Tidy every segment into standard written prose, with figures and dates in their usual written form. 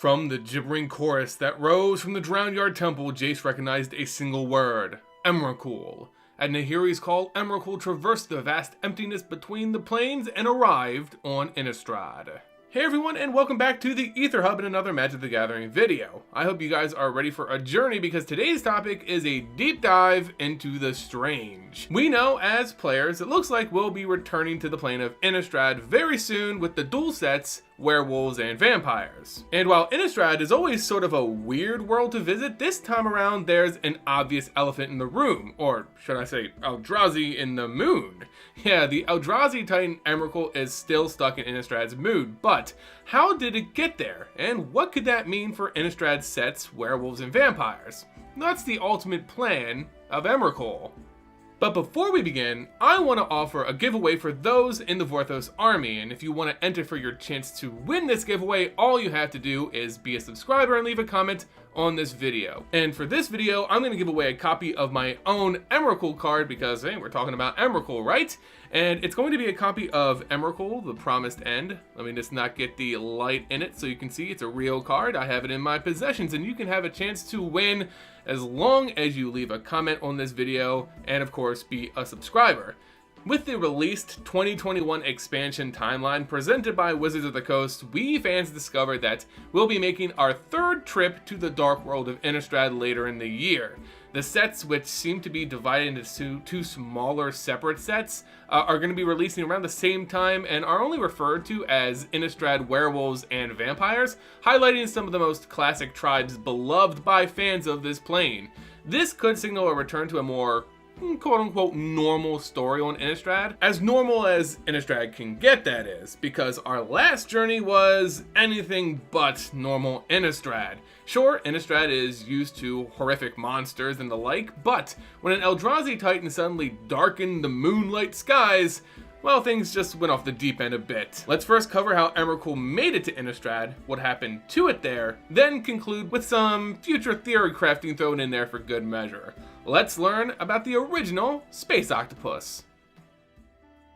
From the gibbering chorus that rose from the Drowned Temple, Jace recognized a single word: Emrakul. At Nahiri's call, Emrakul traversed the vast emptiness between the planes and arrived on Innistrad. Hey everyone, and welcome back to the Aether Hub and another Magic the Gathering video. I hope you guys are ready for a journey because today's topic is a deep dive into the strange. We know as players, it looks like we'll be returning to the plane of Innistrad very soon with the dual sets, werewolves and vampires. And while Innistrad is always sort of a weird world to visit, this time around there's an obvious elephant in the room, or should I say Eldrazi in the moon. Yeah, the Eldrazi Titan Emrakul is still stuck in Innistrad's mood, but how did it get there? And what could that mean for Innistrad's sets, werewolves and vampires? That's the ultimate plan of Emrakul. But before we begin, I want to offer a giveaway for those in the Vorthos army, and if you want to enter for your chance to win this giveaway, all you have to do is be a subscriber and leave a comment on this video. And for this video, I'm going to give away a copy of my own Emrakul card because, hey, we're talking about Emrakul, right? And it's going to be a copy of Emrakul, the Promised End. Let me just not get the light in it so you can see it's a real card. I have it in my possessions, and you can have a chance to win as long as you leave a comment on this video and of course be a subscriber. With the released 2021 expansion timeline presented by Wizards of the Coast, we fans discovered that we'll be making our third trip to the dark world of Innistrad later in the year. The sets, which seem to be divided into two smaller separate sets, are going to be releasing around the same time and are only referred to as Innistrad Werewolves and Vampires, highlighting some of the most classic tribes beloved by fans of this plane. This could signal a return to a more quote-unquote normal story on Innistrad, as normal as Innistrad can get, that is, because our last journey was anything but normal Innistrad. Sure, Innistrad is used to horrific monsters and the like, but when an Eldrazi Titan suddenly darkened the moonlight skies, well, things just went off the deep end a bit. Let's first cover how Emrakul made it to Innistrad, what happened to it there, then conclude with some future theory crafting thrown in there for good measure. Let's learn about the original Space Octopus.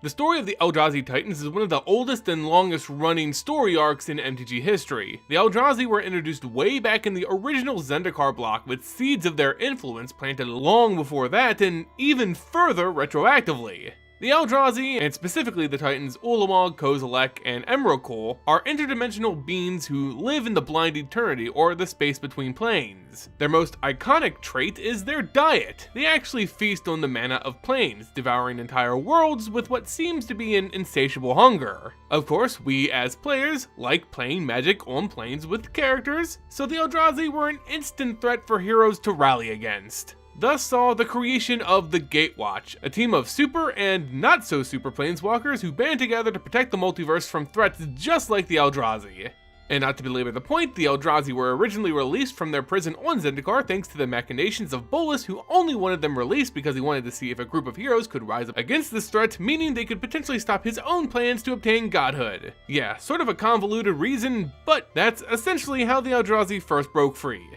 The story of the Eldrazi Titans is one of the oldest and longest running story arcs in MTG history. The Eldrazi were introduced way back in the original Zendikar block, with seeds of their influence planted long before that and even further retroactively. The Eldrazi, and specifically the Titans Ulamog, Kozilek, and Emrakul, are interdimensional beings who live in the Blind Eternity, or the space between planes. Their most iconic trait is their diet. They actually feast on the mana of planes, devouring entire worlds with what seems to be an insatiable hunger. Of course, we as players like playing Magic on planes with characters, so the Eldrazi were an instant threat for heroes to rally against. Thus saw the creation of the Gatewatch, a team of super and not so super planeswalkers who band together to protect the multiverse from threats just like the Eldrazi. And not to belabor the point, the Eldrazi were originally released from their prison on Zendikar thanks to the machinations of Bolas, who only wanted them released because he wanted to see if a group of heroes could rise up against this threat, meaning they could potentially stop his own plans to obtain godhood. Yeah, sort of a convoluted reason, but that's essentially how the Eldrazi first broke free.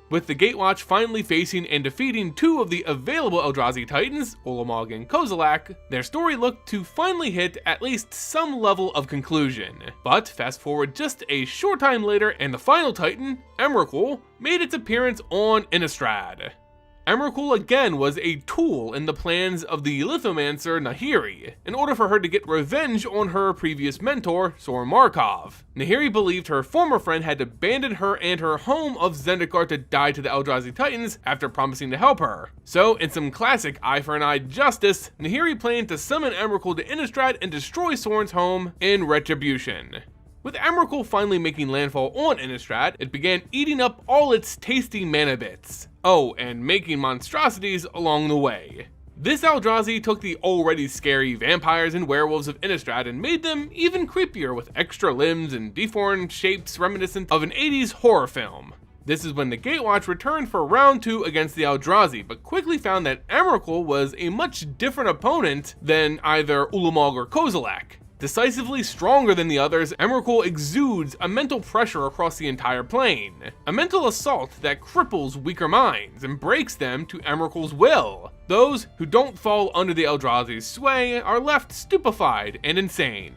With the Gatewatch finally facing and defeating two of the available Eldrazi Titans, Ulamog and Kozilek, their story looked to finally hit at least some level of conclusion. But fast forward just a short time later and the final Titan, Emrakul, made its appearance on Innistrad. Emrakul again was a tool in the plans of the lithomancer Nahiri, in order for her to get revenge on her previous mentor, Sorin Markov. Nahiri believed her former friend had abandoned her and her home of Zendikar to die to the Eldrazi Titans after promising to help her. So, in some classic eye for an eye justice, Nahiri planned to summon Emrakul to Innistrad and destroy Sorin's home in retribution. With Emrakul finally making landfall on Innistrad, it began eating up all its tasty mana bits. Oh, and making monstrosities along the way. This Eldrazi took the already scary vampires and werewolves of Innistrad and made them even creepier with extra limbs and deformed shapes reminiscent of an 80s horror film. This is when the Gatewatch returned for round 2 against the Eldrazi, but quickly found that Emrakul was a much different opponent than either Ulamog or Kozilek. Decisively stronger than the others, Emrakul exudes a mental pressure across the entire plane. A mental assault that cripples weaker minds and breaks them to Emrakul's will. Those who don't fall under the Eldrazi's sway are left stupefied and insane.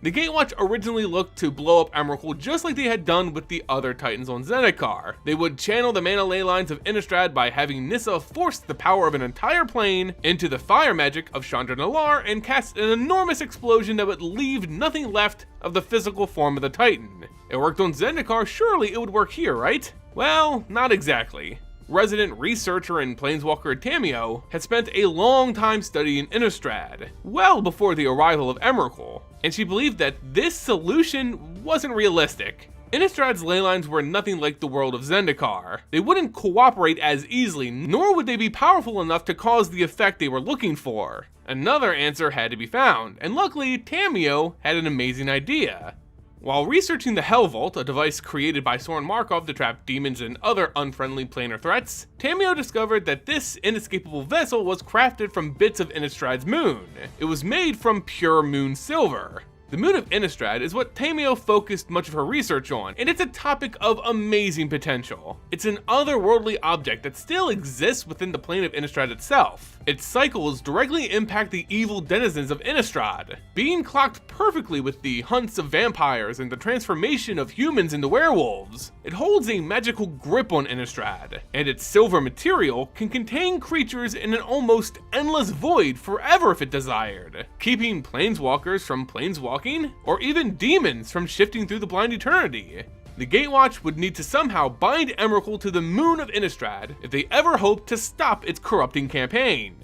The Gatewatch originally looked to blow up Emrakul just like they had done with the other Titans on Zendikar. They would channel the mana ley lines of Innistrad by having Nissa force the power of an entire plane into the fire magic of Chandra Nalaar and cast an enormous explosion that would leave nothing left of the physical form of the Titan. It worked on Zendikar, surely it would work here, right? Well, not exactly. Resident researcher and planeswalker Tamio had spent a long time studying Innistrad, well before the arrival of Emrakul, and she believed that this solution wasn't realistic. Innistrad's leylines were nothing like the world of Zendikar. They wouldn't cooperate as easily, nor would they be powerful enough to cause the effect they were looking for. Another answer had to be found, and luckily Tamio had an amazing idea. While researching the Hell Vault, a device created by Soren Markov to trap demons and other unfriendly planar threats, Tamio discovered that this inescapable vessel was crafted from bits of Innistrad's moon. It was made from pure moon silver. The moon of Innistrad is what Tamio focused much of her research on, and it's a topic of amazing potential. It's an otherworldly object that still exists within the plane of Innistrad itself. Its cycles directly impact the evil denizens of Innistrad, being clocked perfectly with the hunts of vampires and the transformation of humans into werewolves. It holds a magical grip on Innistrad, and its silver material can contain creatures in an almost endless void forever if it desired, keeping planeswalkers from planeswalking, or even demons from shifting through the blind eternity. The Gatewatch would need to somehow bind Emrakul to the moon of Innistrad if they ever hoped to stop its corrupting campaign.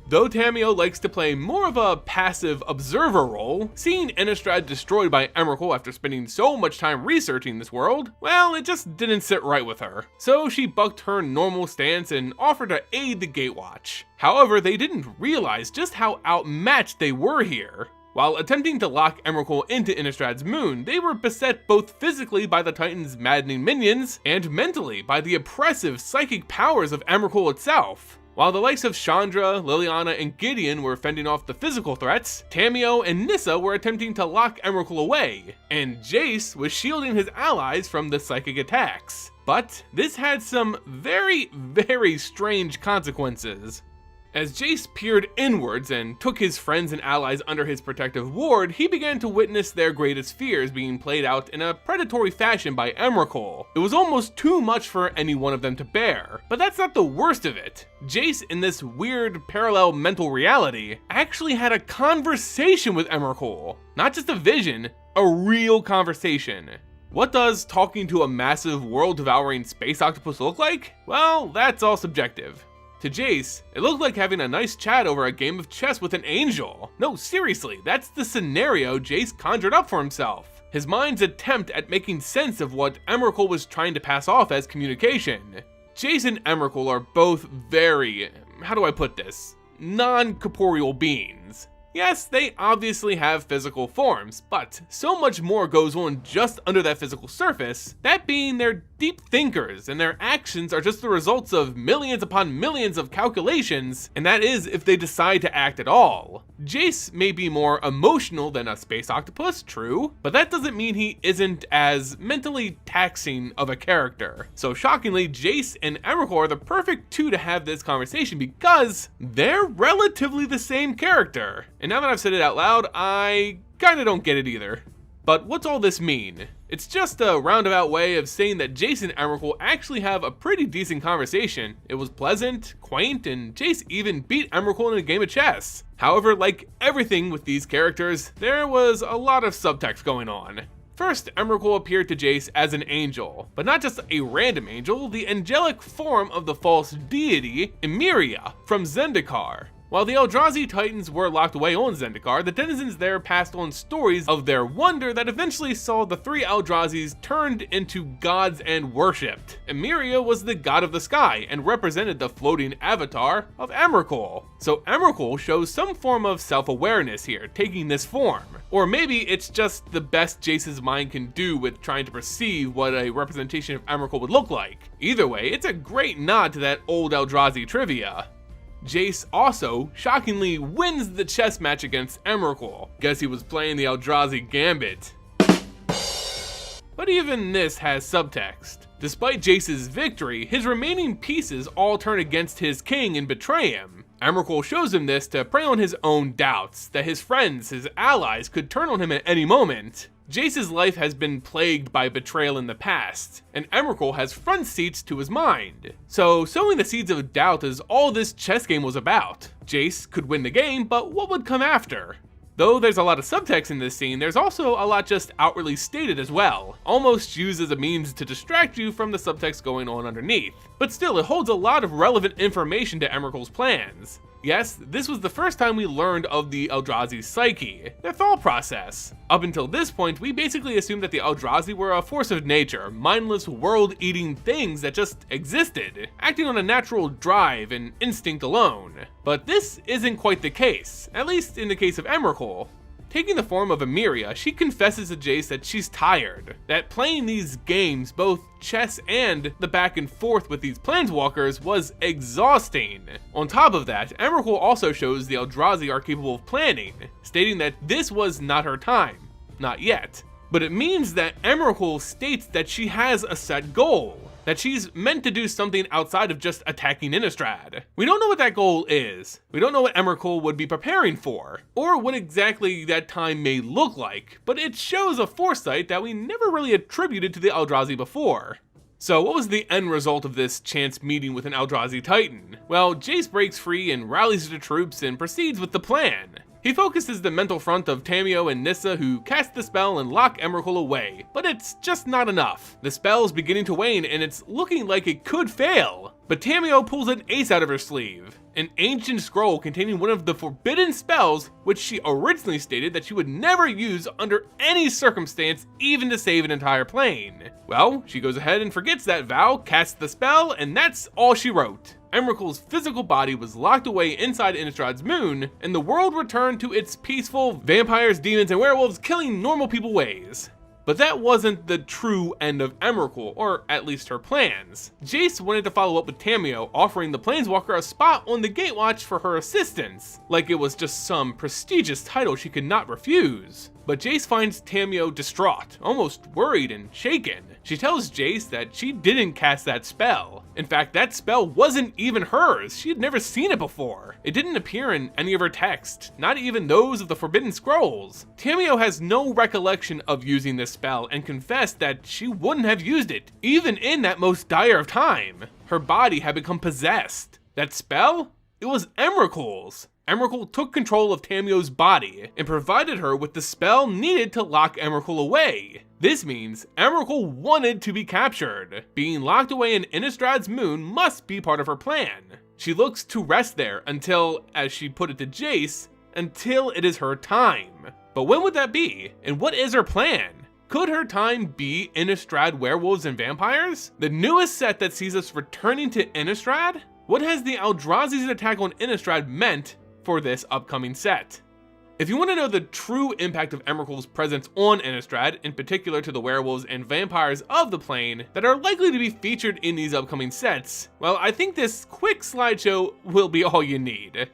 Though Tamio likes to play more of a passive observer role, seeing Innistrad destroyed by Emrakul after spending so much time researching this world, well, it just didn't sit right with her. So she bucked her normal stance and offered to aid the Gatewatch. However, they didn't realize just how outmatched they were here. While attempting to lock Emrakul into Innistrad's moon, they were beset both physically by the Titan's maddening minions, and mentally by the oppressive psychic powers of Emrakul itself. While the likes of Chandra, Liliana, and Gideon were fending off the physical threats, Tamio and Nissa were attempting to lock Emrakul away, and Jace was shielding his allies from the psychic attacks. But this had some very, very strange consequences. As Jace peered inwards and took his friends and allies under his protective ward, he began to witness their greatest fears being played out in a predatory fashion by Emrakul. It was almost too much for any one of them to bear. But that's not the worst of it. Jace, in this weird parallel mental reality, actually had a conversation with Emrakul. Not just a vision, a real conversation. What does talking to a massive world-devouring space octopus look like? Well, that's all subjective. To Jace, it looked like having a nice chat over a game of chess with an angel. No, seriously, that's the scenario Jace conjured up for himself. His mind's attempt at making sense of what Emrakul was trying to pass off as communication. Jace and Emrakul are both very, how do I put this, non-corporeal beings. Yes, they obviously have physical forms, but so much more goes on just under that physical surface, that being they're deep thinkers, and their actions are just the results of millions upon millions of calculations, and that is if they decide to act at all. Jace may be more emotional than a space octopus, true, but that doesn't mean he isn't as mentally taxing of a character. So shockingly, Jace and Emrakul are the perfect two to have this conversation because they're relatively the same character. And now that I've said it out loud, I kinda don't get it either. But what's all this mean? It's just a roundabout way of saying that Jace and Emrakul actually have a pretty decent conversation. It was pleasant, quaint, and Jace even beat Emrakul in a game of chess. However, like everything with these characters, there was a lot of subtext going on. First, Emrakul appeared to Jace as an angel, but not just a random angel, the angelic form of the false deity, Emeria, from Zendikar. While the Eldrazi Titans were locked away on Zendikar, the denizens there passed on stories of their wonder that eventually saw the three Eldrazi's turned into gods and worshipped. Emeria was the god of the sky and represented the floating avatar of Emrakul. So Emrakul shows some form of self-awareness here, taking this form. Or maybe it's just the best Jace's mind can do with trying to perceive what a representation of Emrakul would look like. Either way, it's a great nod to that old Eldrazi trivia. Jace also, shockingly, wins the chess match against Emrakul. Guess he was playing the Eldrazi Gambit. But even this has subtext. Despite Jace's victory, his remaining pieces all turn against his king and betray him. Emrakul shows him this to prey on his own doubts, that his friends, his allies, could turn on him at any moment. Jace's life has been plagued by betrayal in the past, and Emrakul has front seats to his mind. So sowing the seeds of doubt is all this chess game was about. Jace could win the game, but what would come after? Though there's a lot of subtext in this scene, there's also a lot just outwardly stated as well, almost used as a means to distract you from the subtext going on underneath. But still, it holds a lot of relevant information to Emrakul's plans. Yes, this was the first time we learned of the Eldrazi's psyche, their thought process. Up until this point, we basically assumed that the Eldrazi were a force of nature, mindless, world-eating things that just existed, acting on a natural drive and instinct alone. But this isn't quite the case, at least in the case of Emrakul. Taking the form of Emeria, she confesses to Jace that she's tired, that playing these games, both chess and the back and forth with these planeswalkers, was exhausting. On top of that, Emrakul also shows the Eldrazi are capable of planning, stating that this was not her time. Not yet. But it means that Emrakul states that she has a set goal, that she's meant to do something outside of just attacking Innistrad. We don't know what that goal is. We don't know what Emrakul would be preparing for, or what exactly that time may look like, but it shows a foresight that we never really attributed to the Eldrazi before. So what was the end result of this chance meeting with an Eldrazi Titan? Well, Jace breaks free and rallies the troops and proceeds with the plan. He focuses the mental front of Tamio and Nissa, who cast the spell and lock Emrakul away, but it's just not enough. The spell's beginning to wane and it's looking like it could fail. But Tamio pulls an ace out of her sleeve, an ancient scroll containing one of the forbidden spells which she originally stated that she would never use under any circumstance, even to save an entire plane. Well, she goes ahead and forgets that vow, casts the spell, and that's all she wrote. Emrakul's physical body was locked away inside Innistrad's moon, and the world returned to its peaceful vampires, demons, and werewolves killing normal people ways. But that wasn't the true end of Emrakul, or at least her plans. Jace wanted to follow up with Tamio, offering the Planeswalker a spot on the Gatewatch for her assistance, like it was just some prestigious title she could not refuse. But Jace finds Tamio distraught, almost worried and shaken. She tells Jace that she didn't cast that spell. In fact, that spell wasn't even hers. She had never seen it before. It didn't appear in any of her texts, not even those of the Forbidden Scrolls. Tamio has no recollection of using this spell and confessed that she wouldn't have used it, even in that most dire of time. Her body had become possessed. That spell? It was Emrakul's. Emrakul took control of Tamio's body and provided her with the spell needed to lock Emrakul away. This means Emrakul wanted to be captured. Being locked away in Innistrad's moon must be part of her plan. She looks to rest there until, as she put it to Jace, until it is her time. But when would that be? And what is her plan? Could her time be Innistrad werewolves and vampires? The newest set that sees us returning to Innistrad? What has the Eldrazi's attack on Innistrad meant for this upcoming set? If you want to know the true impact of Emrakul's presence on Innistrad, in particular to the werewolves and vampires of the plane that are likely to be featured in these upcoming sets, well, I think this quick slideshow will be all you need.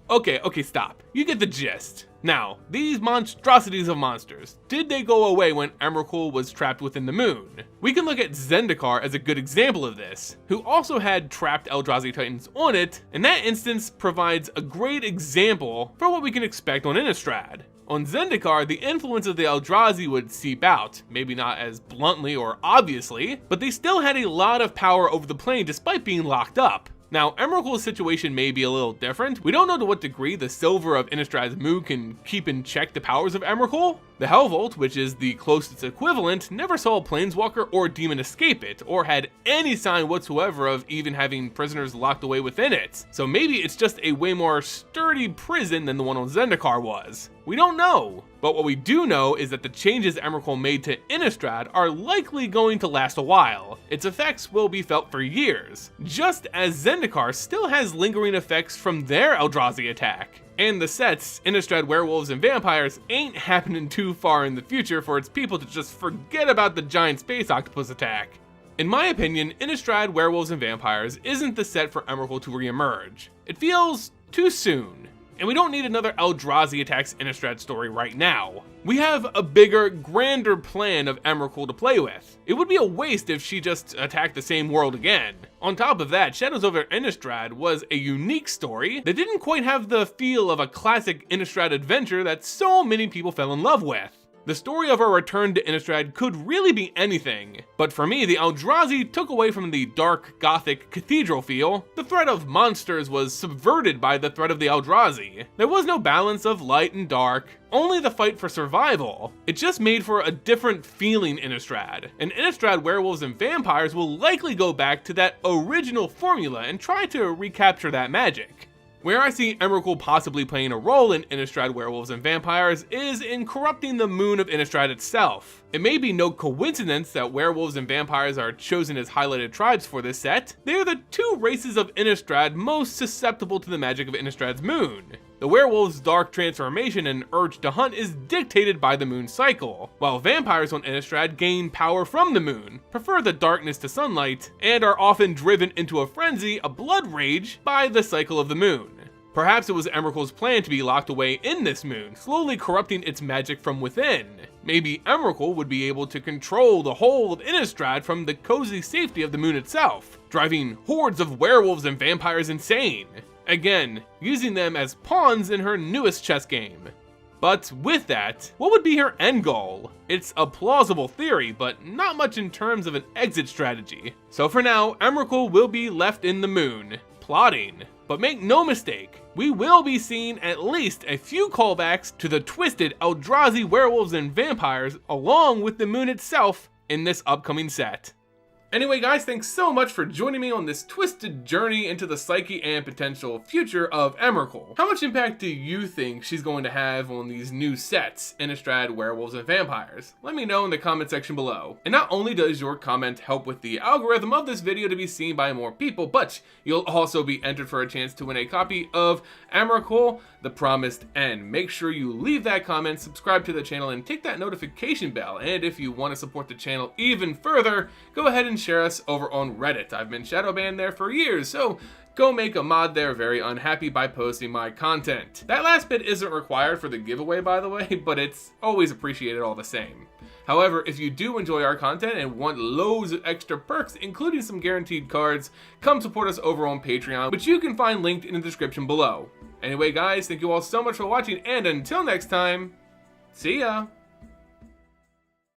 Okay, stop. You get the gist. Now, these monstrosities of monsters, did they go away when Emrakul was trapped within the moon? We can look at Zendikar as a good example of this, who also had trapped Eldrazi Titans on it, and that instance provides a great example for what we can expect on Innistrad. On Zendikar, the influence of the Eldrazi would seep out, maybe not as bluntly or obviously, but they still had a lot of power over the plane despite being locked up. Now, Emrakul's situation may be a little different. We don't know to what degree the Silver of Innistrad's moon can keep in check the powers of Emrakul. The Hellvolt, which is the closest equivalent, never saw a Planeswalker or Demon escape it, or had any sign whatsoever of even having prisoners locked away within it. So maybe it's just a way more sturdy prison than the one on Zendikar was. We don't know. But what we do know is that the changes Emrakul made to Innistrad are likely going to last a while. Its effects will be felt for years, just as Zendikar still has lingering effects from their Eldrazi attack. And the sets, Innistrad werewolves and vampires, ain't happening too far in the future for its people to just forget about the giant space octopus attack. In my opinion, Innistrad werewolves and vampires isn't the set for Emrakul to re-emerge. It feels too soon. And we don't need another Eldrazi attacks Innistrad story right now. We have a bigger, grander plan of Emrakul to play with. It would be a waste if she just attacked the same world again. On top of that, Shadows over Innistrad was a unique story that didn't quite have the feel of a classic Innistrad adventure that so many people fell in love with. The story of our return to Innistrad could really be anything, but for me, the Eldrazi took away from the dark, gothic cathedral feel. The threat of monsters was subverted by the threat of the Eldrazi. There was no balance of light and dark, only the fight for survival. It just made for a different feeling Innistrad, and Innistrad werewolves and vampires will likely go back to that original formula and try to recapture that magic. Where I see Emrakul possibly playing a role in Innistrad werewolves and vampires is in corrupting the moon of Innistrad itself. It may be no coincidence that werewolves and vampires are chosen as highlighted tribes for this set. They are the two races of Innistrad most susceptible to the magic of Innistrad's moon. The werewolf's dark transformation and urge to hunt is dictated by the moon cycle, while vampires on Innistrad gain power from the moon, prefer the darkness to sunlight, and are often driven into a frenzy, a blood rage, by the cycle of the moon. Perhaps it was Emrakul's plan to be locked away in this moon, slowly corrupting its magic from within. Maybe Emrakul would be able to control the whole of Innistrad from the cozy safety of the moon itself, driving hordes of werewolves and vampires insane. Again, using them as pawns in her newest chess game. But with that, what would be her end goal? It's a plausible theory, but not much in terms of an exit strategy. So for now, Emrakul will be left in the moon, plotting. But make no mistake, we will be seeing at least a few callbacks to the twisted Eldrazi werewolves and vampires along with the moon itself in this upcoming set. Anyway guys, thanks so much for joining me on this twisted journey into the psyche and potential future of Emrakul. How much impact do you think she's going to have on these new sets, Innistrad, werewolves, and vampires? Let me know in the comment section below. And not only does your comment help with the algorithm of this video to be seen by more people, but you'll also be entered for a chance to win a copy of Emrakul, The Promised End. Make sure you leave that comment, subscribe to the channel, and tick that notification bell. And if you want to support the channel even further, go ahead and share us over on Reddit. I've been shadow banned there for years, so go make a mod there very unhappy by posting my content. That last bit isn't required for the giveaway, by the way, but it's always appreciated all the same. However, if you do enjoy our content and want loads of extra perks, including some guaranteed cards, come support us over on Patreon, which you can find linked in the description below. Anyway guys, thank you all so much for watching, and until next time, see ya!